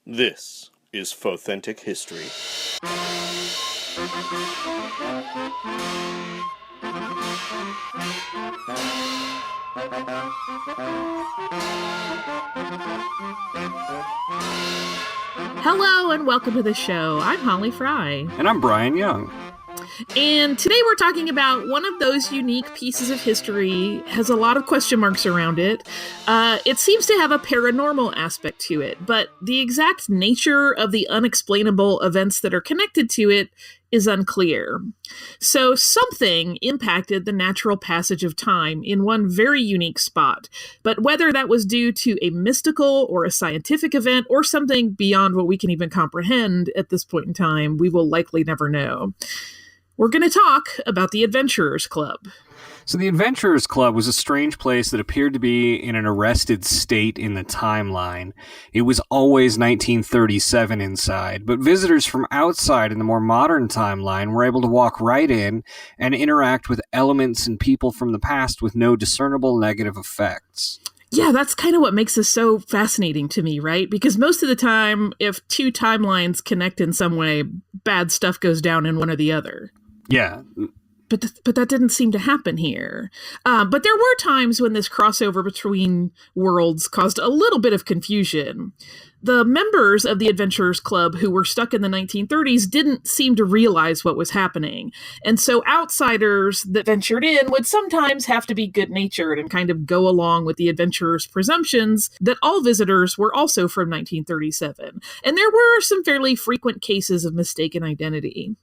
This is Fothentic History. Hello and welcome to the show. I'm Holly Fry. And I'm Brian Young. And today we're talking about one of those unique pieces of history, has a lot of question marks around it. It seems to have a paranormal aspect to it, but the exact nature of the unexplainable events that are connected to it is unclear. So something impacted the natural passage of time in one very unique spot, but whether that was due to a mystical or a scientific event or something beyond what we can even comprehend at this point in time, we will likely never know. We're going to talk about the Adventurers Club. So the Adventurers Club was a strange place that appeared to be in an arrested state in the timeline. It was always 1937 inside, but visitors from outside in the more modern timeline were able to walk right in and interact with elements and people from the past with no discernible negative effects. Yeah, that's kind of what makes this so fascinating to me, right? Because most of the time, if two timelines connect in some way, bad stuff goes down in one or the other. Yeah. But that didn't seem to happen here. But there were times when this crossover between worlds caused a little bit of confusion. The members of the Adventurers Club who were stuck in the 1930s didn't seem to realize what was happening. And so outsiders that ventured in would sometimes have to be good-natured and kind of go along with the adventurers' presumptions that all visitors were also from 1937. And there were some fairly frequent cases of mistaken identity.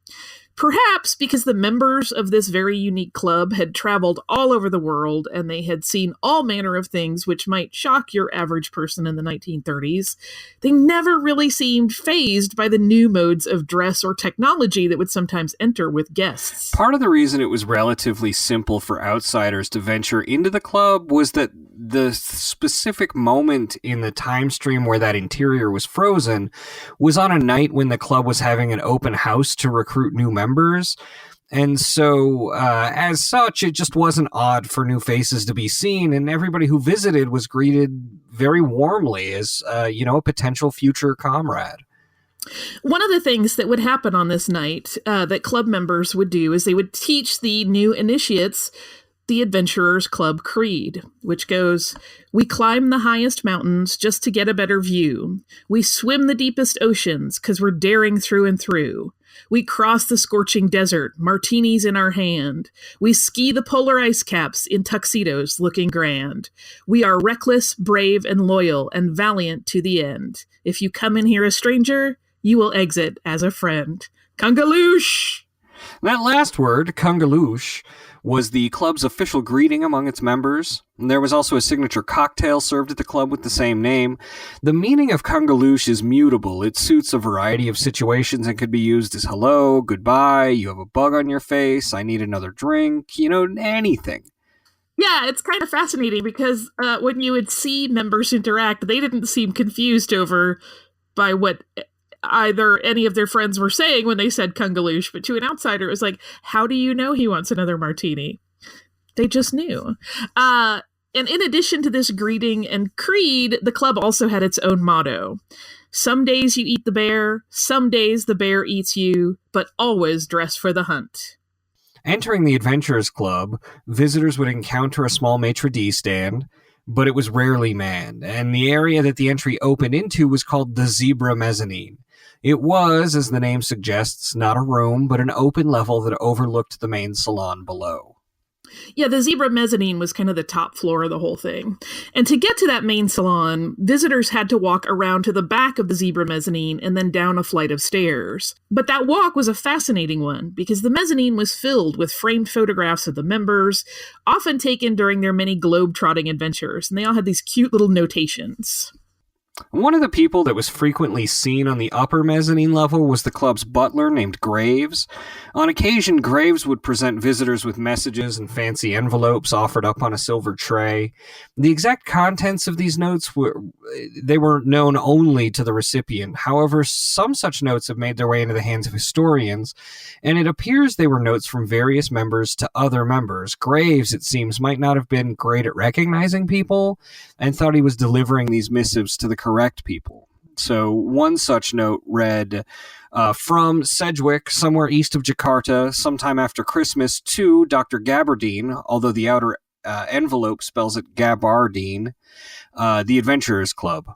Perhaps because the members of this very unique club had traveled all over the world and they had seen all manner of things which might shock your average person in the 1930s, they never really seemed fazed by the new modes of dress or technology that would sometimes enter with guests. Part of the reason it was relatively simple for outsiders to venture into the club was that the specific moment in the time stream where that interior was frozen was on a night when the club was having an open house to recruit new members. And so, as such, it just wasn't odd for new faces to be seen, and everybody who visited was greeted very warmly as, a potential future comrade. One of the things that would happen on this night that club members would do is they would teach the new initiates the Adventurers Club Creed, which goes, "We climb the highest mountains just to get a better view. We swim the deepest oceans because we're daring through and through. We cross the scorching desert, martinis in our hand. We ski the polar ice caps in tuxedos looking grand. We are reckless, brave, and loyal, and valiant to the end. If you come in here a stranger, you will exit as a friend. Kungaloosh!" That last word, Kungaloosh, was the club's official greeting among its members. And there was also a signature cocktail served at the club with the same name. The meaning of Kungaloosh is mutable. It suits a variety of situations and could be used as hello, goodbye, you have a bug on your face, I need another drink, anything. Yeah, it's kind of fascinating because when you would see members interact, they didn't seem confused by what either any of their friends were saying when they said Kungaloosh, but to an outsider, it was like, how do you know he wants another martini? They just knew. And in addition to this greeting and creed, the club also had its own motto. Some days you eat the bear, some days the bear eats you, but always dress for the hunt. Entering the Adventurers Club, visitors would encounter a small maitre d' stand, but it was rarely manned, and the area that the entry opened into was called the Zebra Mezzanine. It was, as the name suggests, not a room, but an open level that overlooked the main salon below. Yeah, the Zebra Mezzanine was kind of the top floor of the whole thing. And to get to that main salon, visitors had to walk around to the back of the Zebra Mezzanine and then down a flight of stairs. But that walk was a fascinating one because the mezzanine was filled with framed photographs of the members, often taken during their many globe-trotting adventures, and they all had these cute little notations. One of the people that was frequently seen on the upper mezzanine level was the club's butler named Graves. On occasion, Graves would present visitors with messages and fancy envelopes offered up on a silver tray. The exact contents of these notes were known only to the recipient. However, some such notes have made their way into the hands of historians, and it appears they were notes from various members to other members. Graves, it seems, might not have been great at recognizing people and thought he was delivering these missives to the correct people. So one such note read, from Sedgwick, somewhere east of Jakarta, sometime after Christmas, to Dr. Gabardine, although the outer envelope spells it Gabardine, the Adventurers Club.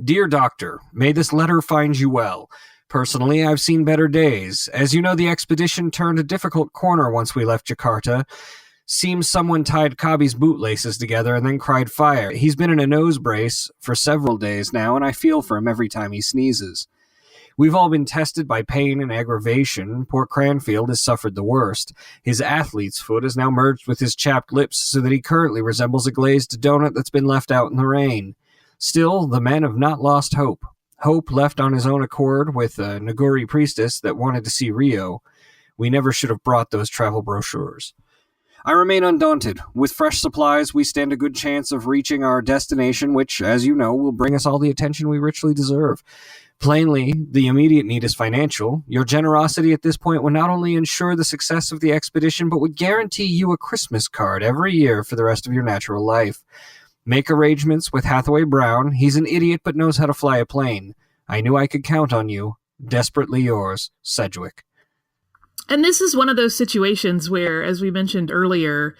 Dear Doctor, may this letter find you well. Personally, I've seen better days. As you know, the expedition turned a difficult corner once we left Jakarta. Seems someone tied Kabi's bootlaces together and then cried fire. He's been in a nose brace for several days now, and I feel for him every time he sneezes. We've all been tested by pain and aggravation. Poor Cranfield has suffered the worst. His athlete's foot is now merged with his chapped lips so that he currently resembles a glazed donut that's been left out in the rain. Still, the men have not lost hope. Hope left on his own accord with a Naguri priestess that wanted to see Rio. We never should have brought those travel brochures. I remain undaunted. With fresh supplies, we stand a good chance of reaching our destination, which, as you know, will bring us all the attention we richly deserve. Plainly, the immediate need is financial. Your generosity at this point would not only ensure the success of the expedition, but would guarantee you a Christmas card every year for the rest of your natural life. Make arrangements with Hathaway Brown. He's an idiot but knows how to fly a plane. I knew I could count on you. Desperately yours, Sedgwick. And this is one of those situations where, as we mentioned earlier,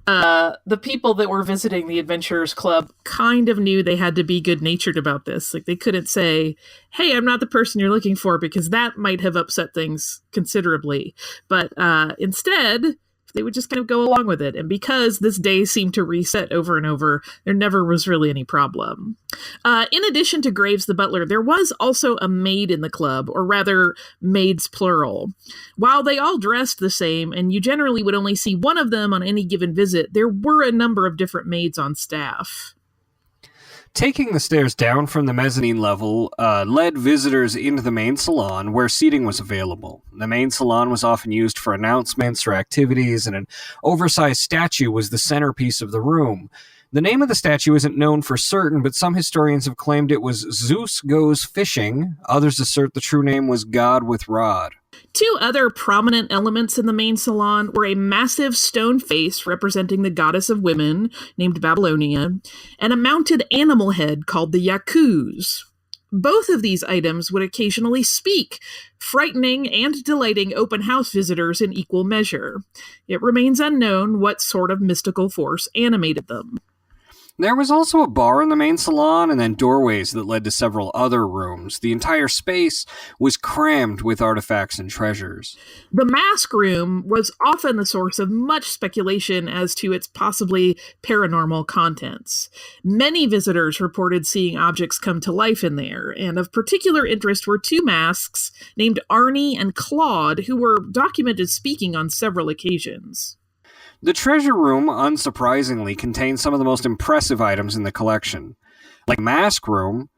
the people that were visiting the Adventurers Club kind of knew they had to be good-natured about this. Like, they couldn't say, hey, I'm not the person you're looking for, because that might have upset things considerably. But instead, they would just kind of go along with it. And because this day seemed to reset over and over, there never was really any problem. In addition to Graves the butler, there was also a maid in the club, or rather, maids plural. While they all dressed the same, and you generally would only see one of them on any given visit, there were a number of different maids on staff. Taking the stairs down from the mezzanine level led visitors into the main salon, where seating was available. The main salon was often used for announcements or activities, and an oversized statue was the centerpiece of the room. The name of the statue isn't known for certain, but some historians have claimed it was Zeus Goes Fishing. Others assert the true name was God with Rod. Two other prominent elements in the main salon were a massive stone face representing the goddess of women, named Babylonia, and a mounted animal head called the Yakuz. Both of these items would occasionally speak, frightening and delighting open house visitors in equal measure. It remains unknown what sort of mystical force animated them. There was also a bar in the main salon and then doorways that led to several other rooms. The entire space was crammed with artifacts and treasures. The mask room was often the source of much speculation as to its possibly paranormal contents. Many visitors reported seeing objects come to life in there, and of particular interest were two masks named Arnie and Claude, who were documented speaking on several occasions. The treasure room, unsurprisingly, contained some of the most impressive items in the collection. Like the mask room,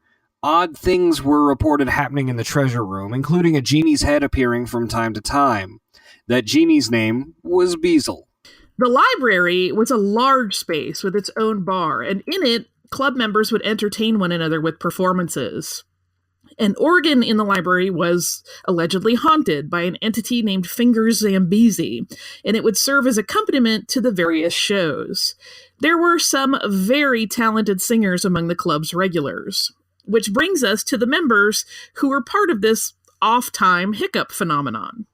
odd things were reported happening in the treasure room, including a genie's head appearing from time to time. That genie's name was Beazle. The library was a large space with its own bar, and in it, club members would entertain one another with performances. An organ in the library was allegedly haunted by an entity named Fingers Zambezi, and it would serve as accompaniment to the various shows. There were some very talented singers among the club's regulars, which brings us to the members who were part of this off-time hiccup phenomenon.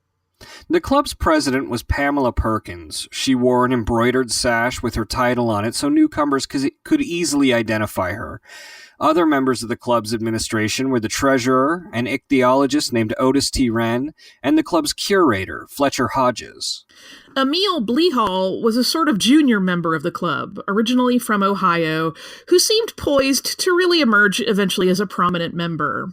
The club's president was Pamela Perkins. She wore an embroidered sash with her title on it so newcomers could easily identify her. Other members of the club's administration were the treasurer, an ichthyologist named Otis T. Wren, and the club's curator, Fletcher Hodges. Emil Blehall was a sort of junior member of the club, originally from Ohio, who seemed poised to really emerge eventually as a prominent member.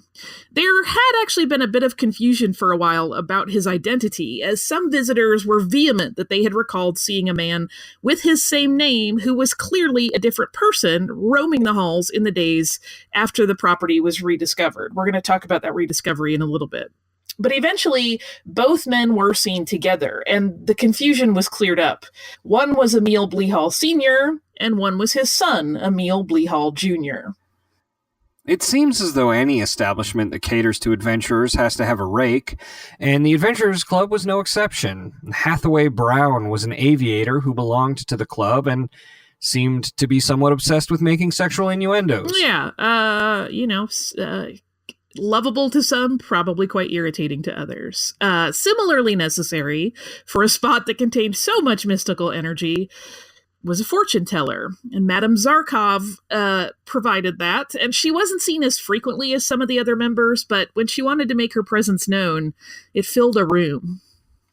There had actually been a bit of confusion for a while about his identity, as some visitors were vehement that they had recalled seeing a man with his same name who was clearly a different person roaming the halls in the days after the property was rediscovered. We're going to talk about that rediscovery in a little bit. But eventually, both men were seen together, and the confusion was cleared up. One was Emil Blehall Sr., and one was his son, Emil Blehall Jr. It seems as though any establishment that caters to adventurers has to have a rake, and the Adventurers Club was no exception. Hathaway Brown was an aviator who belonged to the club, and seemed to be somewhat obsessed with making sexual innuendos. Yeah, lovable to some, probably quite irritating to others. Similarly necessary for a spot that contained so much mystical energy was a fortune teller, and Madame Zarkov provided that, and she wasn't seen as frequently as some of the other members, but when she wanted to make her presence known, it filled a room.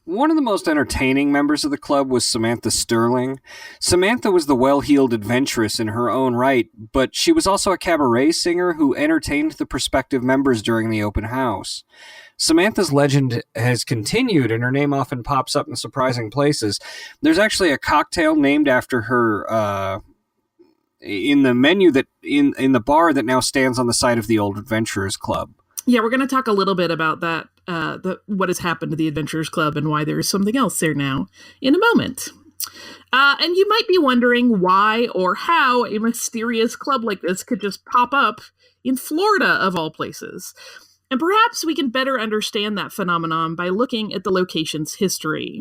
One of the most entertaining members of the club was Samantha Sterling. Samantha was the well-heeled adventuress in her own right, but she was also a cabaret singer who entertained the prospective members during the open house. Samantha's legend has continued, and her name often pops up in surprising places. There's actually a cocktail named after her in the menu that in the bar that now stands on the site of the old Adventurers Club. Yeah, we're going to talk a little bit about that, what has happened to the Adventurers Club and why there's something else there now in a moment. And you might be wondering why or how a mysterious club like this could just pop up in Florida, of all places. And perhaps we can better understand that phenomenon by looking at the location's history.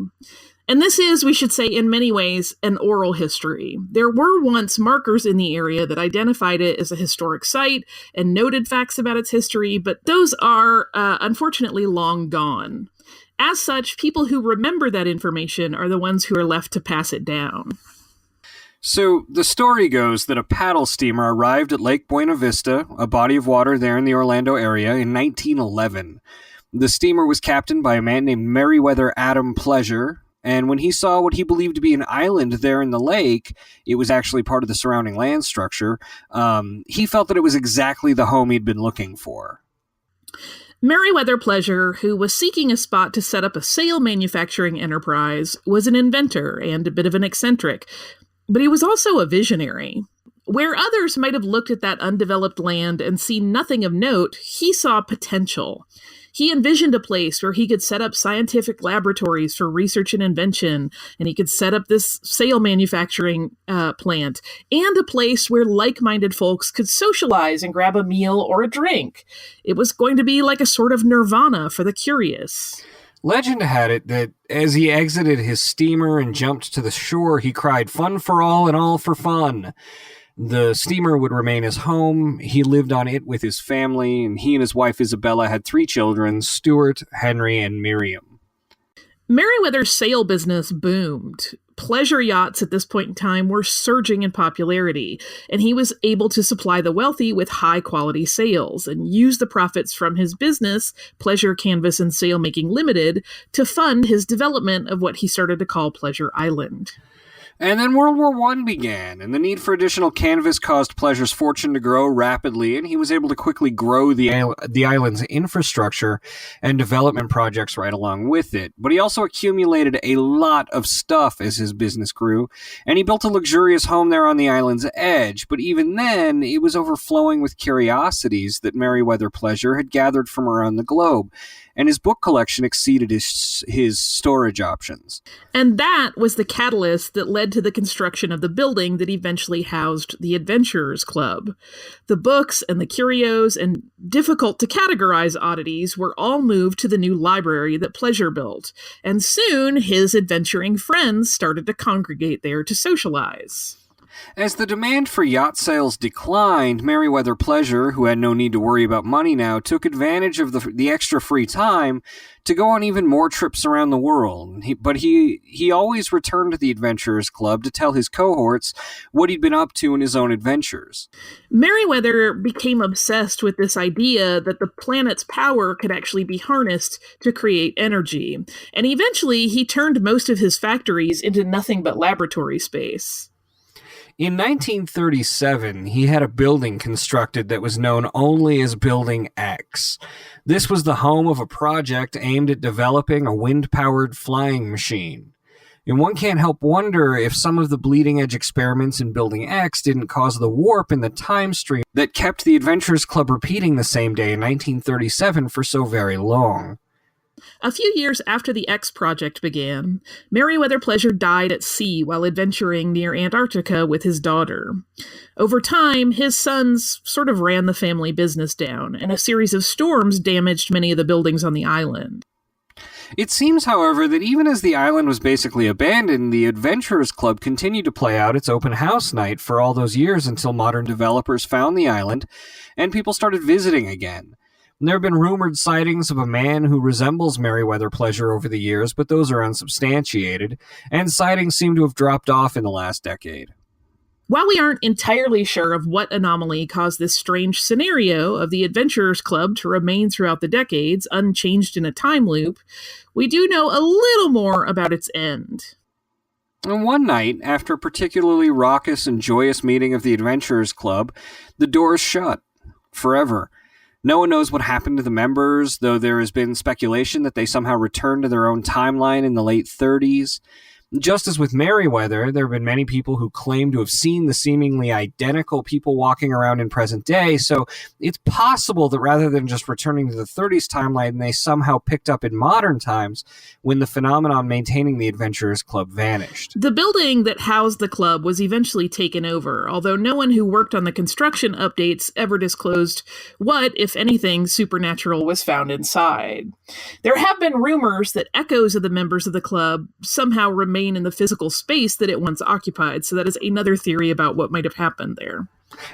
And this is, we should say, in many ways, an oral history. There were once markers in the area that identified it as a historic site and noted facts about its history, but those are, unfortunately, long gone. As such, people who remember that information are the ones who are left to pass it down. So, the story goes that a paddle steamer arrived at Lake Buena Vista, a body of water there in the Orlando area, in 1911. The steamer was captained by a man named Meriwether Adam Pleasure, and when he saw what he believed to be an island there in the lake, it was actually part of the surrounding land structure, he felt that it was exactly the home he'd been looking for. Meriwether Pleasure, who was seeking a spot to set up a sail manufacturing enterprise, was an inventor and a bit of an eccentric, but he was also a visionary. Where others might have looked at that undeveloped land and seen nothing of note, he saw potential. He envisioned a place where he could set up scientific laboratories for research and invention, and he could set up this sail manufacturing plant, and a place where like-minded folks could socialize and grab a meal or a drink. It was going to be like a sort of nirvana for the curious. Legend had it that as he exited his steamer and jumped to the shore, he cried, "Fun for all and all for fun." The steamer would remain his home. He lived on it with his family, and he and his wife Isabella had 3 children, Stuart, Henry, and Miriam. Meriwether's sail business boomed. Pleasure yachts at this point in time were surging in popularity, and he was able to supply the wealthy with high-quality sails and use the profits from his business, Pleasure Canvas and Sailmaking Limited, to fund his development of what he started to call Pleasure Island. And then World War I began, and the need for additional canvas caused Pleasure's fortune to grow rapidly, and he was able to quickly grow the island's infrastructure and development projects right along with it. But he also accumulated a lot of stuff as his business grew, and he built a luxurious home there on the island's edge. But even then, it was overflowing with curiosities that Meriwether Pleasure had gathered from around the globe, and his book collection exceeded his storage options. And that was the catalyst that led to the construction of the building that eventually housed the Adventurers Club. The books and the curios and difficult-to-categorize oddities were all moved to the new library that Pleasure built, and soon his adventuring friends started to congregate there to socialize. As the demand for yacht sales declined, Meriwether Pleasure, who had no need to worry about money now, took advantage of the extra free time to go on even more trips around the world. But he always returned to the Adventurers Club to tell his cohorts what he'd been up to in his own adventures. Meriwether became obsessed with this idea that the planet's power could actually be harnessed to create energy, and eventually he turned most of his factories into nothing but laboratory space. In 1937, he had a building constructed that was known only as Building X. This was the home of a project aimed at developing a wind-powered flying machine. And one can't help wonder if some of the bleeding-edge experiments in Building X didn't cause the warp in the time stream that kept the Adventurers Club repeating the same day in 1937 for so very long. A few years after the X project began, Meriwether Pleasure died at sea while adventuring near Antarctica with his daughter. Over time, his sons sort of ran the family business down, and a series of storms damaged many of the buildings on the island. It seems, however, that even as the island was basically abandoned, the Adventurers Club continued to play out its open house night for all those years until modern developers found the island and people started visiting again. There have been rumored sightings of a man who resembles Meriwether Pleasure over the years, but those are unsubstantiated, and sightings seem to have dropped off in the last decade. While we aren't entirely sure of what anomaly caused this strange scenario of the Adventurers Club to remain throughout the decades, unchanged in a time loop, we do know a little more about its end. And one night, after a particularly raucous and joyous meeting of the Adventurers Club, the doors shut. Forever. No one knows what happened to the members, though there has been speculation that they somehow returned to their own timeline in the late 30s. Just as with Meriwether, there have been many people who claim to have seen the seemingly identical people walking around in present day, so it's possible that rather than just returning to the 30s timeline, they somehow picked up in modern times when the phenomenon maintaining the Adventurers Club vanished. The building that housed the club was eventually taken over, although no one who worked on the construction updates ever disclosed what, if anything, supernatural was found inside. There have been rumors that echoes of the members of the club somehow remain in the physical space that it once occupied, so that is another theory about what might have happened there.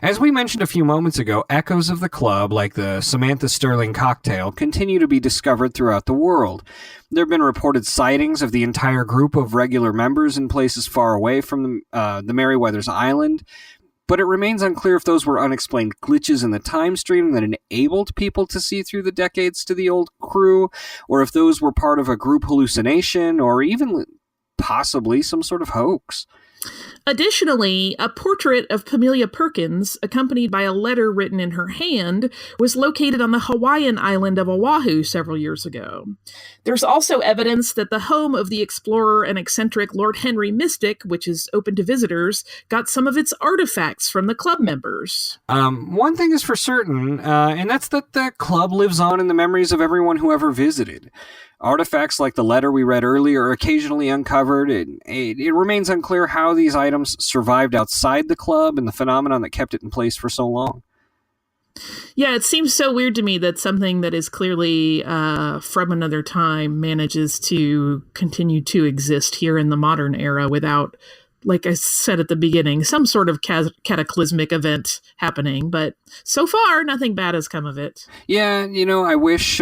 As we mentioned a few moments ago, echoes of the club, like the Samantha Sterling cocktail, continue to be discovered throughout the world. There have been reported sightings of the entire group of regular members in places far away from the Meriwether's Island, but it remains unclear if those were unexplained glitches in the time stream that enabled people to see through the decades to the old crew, or if those were part of a group hallucination, or even possibly some sort of hoax. Additionally, a portrait of Pamelia Perkins, accompanied by a letter written in her hand, was located on the Hawaiian island of Oahu several years ago. There's also evidence that the home of the explorer and eccentric Lord Henry Mystic, which is open to visitors, got some of its artifacts from the club members. One thing is for certain, and that's that the club lives on in the memories of everyone who ever visited. Artifacts like the letter we read earlier are occasionally uncovered. It remains unclear how these items survived outside the club and the phenomenon that kept it in place for so long. Yeah, it seems so weird to me that something that is clearly from another time manages to continue to exist here in the modern era without, like I said at the beginning, some sort of cataclysmic event happening. But so far, nothing bad has come of it. Yeah, I wish...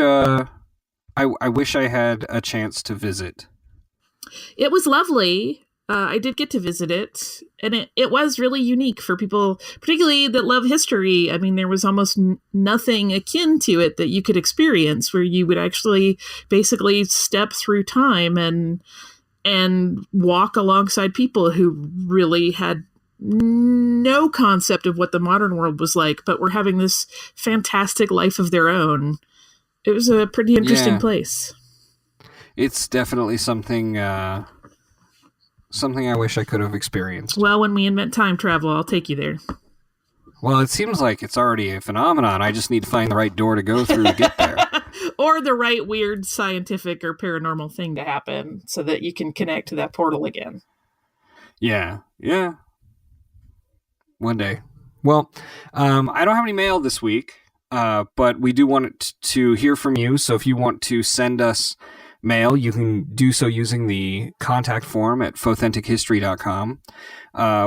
I wish I had a chance to visit. It was lovely. I did get to visit it, and it was really unique for people, particularly that love history. I mean, there was almost nothing akin to it that you could experience, where you would actually basically step through time and walk alongside people who really had no concept of what the modern world was like, but were having this fantastic life of their own. It was a pretty interesting place. It's definitely something I wish I could have experienced. Well, when we invent time travel, I'll take you there. Well, it seems like it's already a phenomenon. I just need to find the right door to go through to get there. Or the right weird scientific or paranormal thing to happen so that you can connect to that portal again. Yeah. One day. Well, I don't have any mail this week. But we do want to hear from you, so if you want to send us mail, you can do so using the contact form at fauthentichistory.com.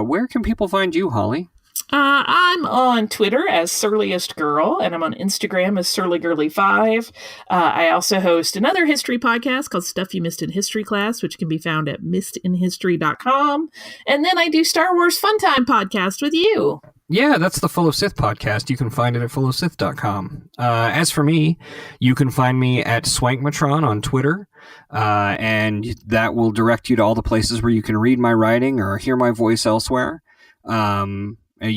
Where can people find you, Holly? I'm on Twitter as Surliest Girl, and I'm on Instagram as SurlyGirly5. I also host another history podcast called Stuff You Missed in History Class, which can be found at missedinhistory.com. And then I do Star Wars Fun Time podcast with you. Yeah, that's the Full of Sith podcast. You can find it at fullofsith.com. As for me, you can find me at Swankmatron on Twitter, and that will direct you to all the places where you can read my writing or hear my voice elsewhere. You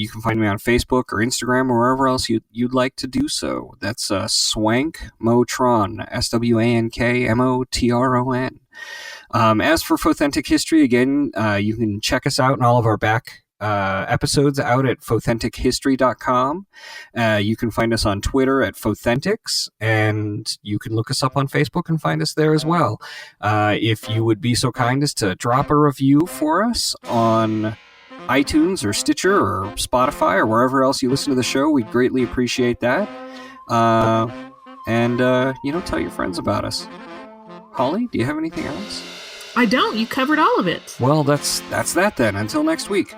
can find me on Facebook or Instagram or wherever else you'd like to do so. That's Swankmotron, SWANKMOTRON. As for Fauthentic History, again, you can check us out and all of our back episodes out at fauthentichistory.com. You can find us on Twitter at Fauthentics, and you can look us up on Facebook and find us there as well. If you would be so kind as to drop a review for us on iTunes or Stitcher or Spotify or wherever else you listen to the show, we'd greatly appreciate that. And tell your friends about us. Holly, do you have anything else? I don't. You covered all of it. Well, that's that then. Until next week.